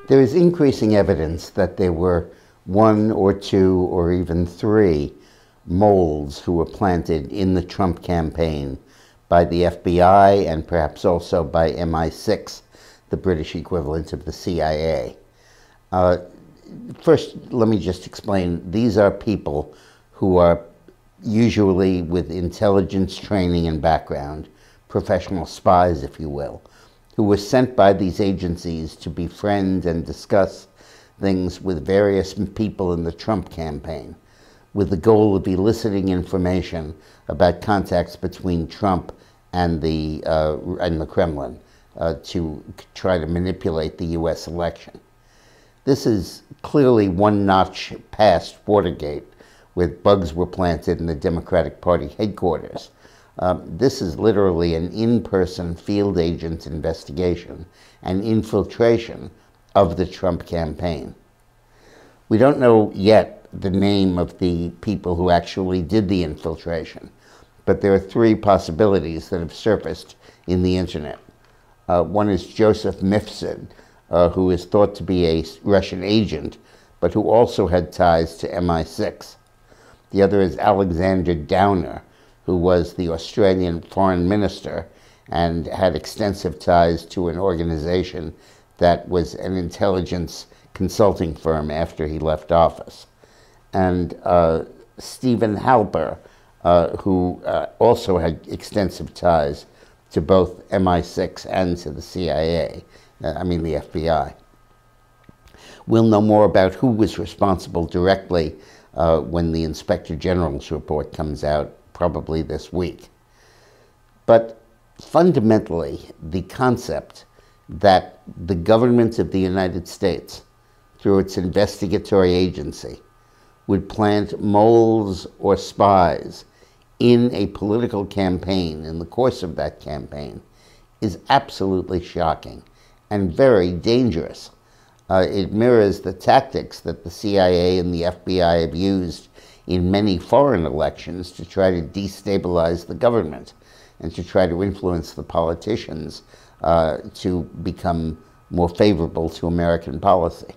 There is increasing evidence that there were one or two or even three moles who were planted in the Trump campaign by the FBI and perhaps also by MI6, the British equivalent of the CIA. First, let me just explain. These are people who are usually with intelligence training and background, professional spies, if you will, who were sent by these agencies to befriend and discuss things with various people in the Trump campaign, with the goal of eliciting information about contacts between Trump and the Kremlin to try to manipulate the U.S. election. This is clearly one notch past Watergate, where bugs were planted in the Democratic Party headquarters. This is literally an in-person field agent investigation and infiltration of the Trump campaign. We don't know yet the name of the people who actually did the infiltration, but there are three possibilities that have surfaced in the internet. One is Joseph Mifsud, who is thought to be a Russian agent, but who also had ties to MI6. The other is Alexander Downer, who was the Australian foreign minister and had extensive ties to an organization that was an intelligence consulting firm after he left office. And Stephen Halper, who also had extensive ties to both MI6 and to the CIA, the FBI. We'll know more about who was responsible directly when the Inspector General's report comes out, probably this week. But fundamentally, the concept that the government of the United States, through its investigatory agency, would plant moles or spies in a political campaign, in the course of that campaign, is absolutely shocking and very dangerous. It mirrors the tactics that the CIA and the FBI have used in many foreign elections to try to destabilize the government and to try to influence the politicians to become more favorable to American policy.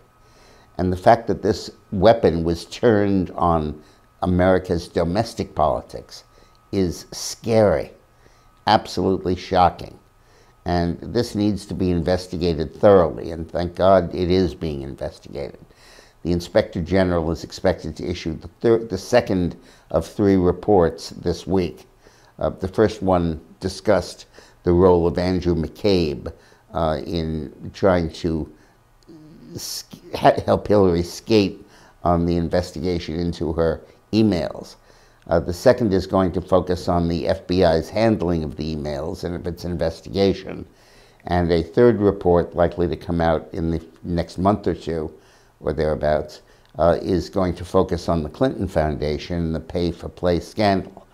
And the fact that this weapon was turned on America's domestic politics is scary, absolutely shocking. And this needs to be investigated thoroughly, and thank God it is being investigated. The Inspector General is expected to issue the second of three reports this week. The first one discussed the role of Andrew McCabe in trying to help Hillary skate on the investigation into her emails. The second is going to focus on the FBI's handling of the emails and of its investigation. And a third report, likely to come out in the next month or two, or thereabouts, is going to focus on the Clinton Foundation and the pay-for-play scandal.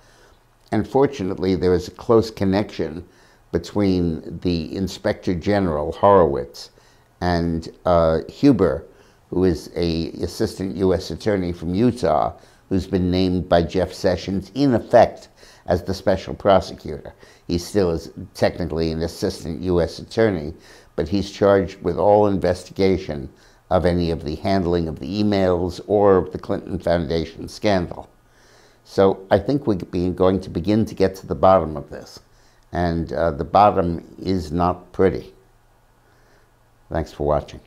Unfortunately, there is a close connection between the Inspector General, Horowitz, and Huber, who is an assistant U.S. attorney from Utah, who's been named by Jeff Sessions, in effect, as the special prosecutor. He still is technically an assistant U.S. attorney, but he's charged with all investigation of any of the handling of the emails or the Clinton Foundation scandal. So I think we're going to begin to get to the bottom of this. And the bottom is not pretty. Thanks for watching.